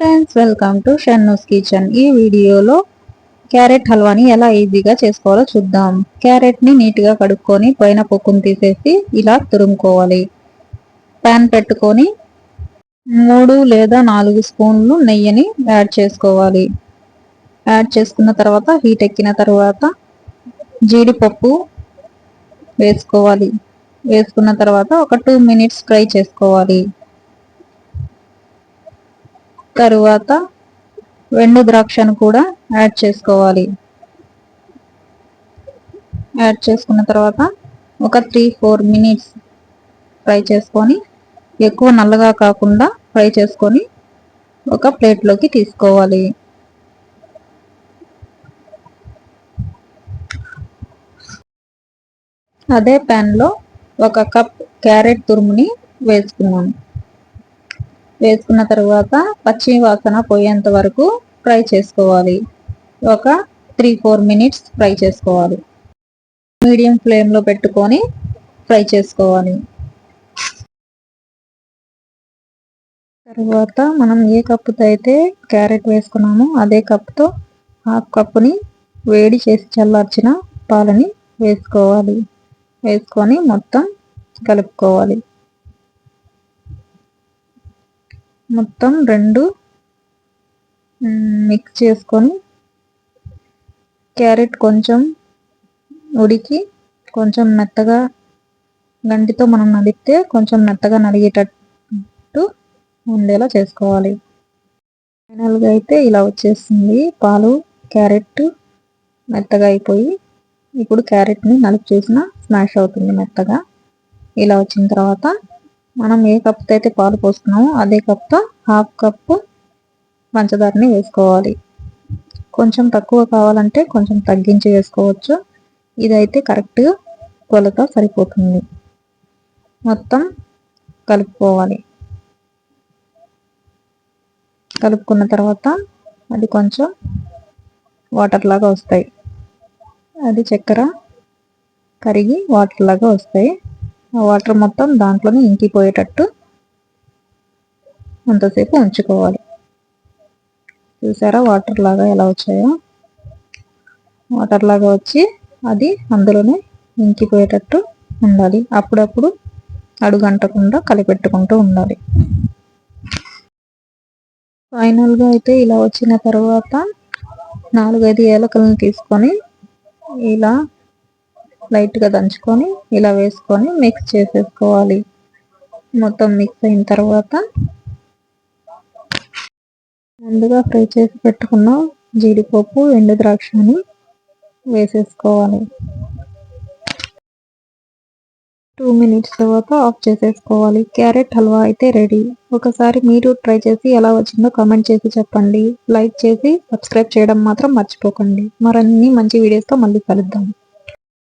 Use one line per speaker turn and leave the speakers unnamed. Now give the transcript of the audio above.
Friends, welcome to Shannu's kitchen. ఈ వీడియోలో carrot హల్వాని ఎలా ఈజీగా చేసుకోవాలో చూద్దాం. క్యారెట్ ని నీట్గా కడుక్కొని పైన పొక్కును తీసేసి ఇలా తురుముకోవాలి. ప్యాన్ పెట్టుకొని 3 లేదా 4 స్పూన్లు నెయ్యిని యాడ్ చేసుకోవాలి. యాడ్ చేసుకున్న తర్వాత హీట్ ఎక్కిన తర్వాత జీడిపప్పు వేసుకోవాలి. వేసుకున్న తర్వాత ఒక 2 మినిట్స్ ఫ్రై చేసుకోవాలి. తరువాత వెండు ద్రాక్షను కూడా యాడ్ చేసుకోవాలి. యాడ్ చేసుకున్న తర్వాత ఒక 3-4 మినిట్స్ ఫ్రై చేసుకొని, ఎక్కువ నల్లగా కాకుండా ఫ్రై చేసుకొని ఒక ప్లేట్లోకి తీసుకోవాలి. అదే ప్యాన్లో 1 కప్ క్యారెట్ తురుముని వేసుకున్నాను. వేసుకున్న తర్వాత పచ్చి వాసన పోయేంత వరకు ఫ్రై చేసుకోవాలి. ఒక 3-4 మినిట్స్ ఫ్రై చేసుకోవాలి. మీడియం ఫ్లేమ్లో పెట్టుకొని ఫ్రై చేసుకోవాలి. తర్వాత మనం ఏ కప్పుతో అయితే క్యారెట్ వేసుకున్నామో అదే కప్తో హాఫ్ కప్పుని వేడి చేసి చల్లార్చిన పాలని వేసుకోవాలి. వేసుకొని మొత్తం కలుపుకోవాలి. మొత్తం రెండు మిక్స్ చేసుకొని క్యారెట్ కొంచెం ఉడికి కొంచెం మెత్తగా గంటితో మనం నలిపితే కొంచెం మెత్తగా నలిగేటట్టు ఉండేలా చేసుకోవాలి. ఫైనల్గా అయితే ఇలా వచ్చేస్తుంది. పాలు క్యారెట్ మెత్తగా అయిపోయి ఇప్పుడు క్యారెట్ని నలిపి చేసిన స్మాష్ అవుతుంది మెత్తగా. ఇలా వచ్చిన తర్వాత మనం ఏ కప్తో అయితే పాలు పోసుకున్నామో అదే కప్తో హాఫ్ కప్పు పంచదారని వేసుకోవాలి. కొంచెం తక్కువ కావాలంటే కొంచెం తగ్గించి వేసుకోవచ్చు. ఇదైతే కరెక్ట్గా కొలత సరిపోతుంది. మొత్తం కలుపుకోవాలి. కలుపుకున్న తర్వాత అది కొంచెం వాటర్ లాగా వస్తాయి. అది చక్కెర కరిగి వాటర్ లాగా వస్తాయి. ఆ వాటర్ మొత్తం దాంట్లోనే ఇంకిపోయేటట్టు అంతసేపు ఉంచుకోవాలి. చూసారా వాటర్ లాగా ఎలా వచ్చాయో? వాటర్ లాగా వచ్చి అది అందులోనే ఇంకిపోయేటట్టు ఉండాలి. అప్పుడప్పుడు అడుగంటకుండా కలిపెట్టుకుంటూ ఉండాలి. ఫైనల్గా అయితే ఇలా వచ్చిన తర్వాత 4-5 ఏలకలను తీసుకొని ఇలా లైట్గా దంచుకొని ఇలా వేసుకొని మిక్స్ చేసేసుకోవాలి. మొత్తం మిక్స్ అయిన తర్వాత ముందుగా ఫ్రై చేసి పెట్టుకున్న జీడిపప్పు ఎండు ద్రాక్షని వేసేసుకోవాలి. 2 మినిట్స్ తర్వాత ఆఫ్ చేసేసుకోవాలి. క్యారెట్ హల్వా అయితే రెడీ. ఒకసారి మీరు ట్రై చేసి ఎలా వచ్చిందో కామెంట్ చేసి చెప్పండి. లైక్ చేసి సబ్స్క్రైబ్ చేయడం మాత్రం మర్చిపోకండి. మరిన్ని మంచి వీడియోస్తో మళ్ళీ కలుద్దాం.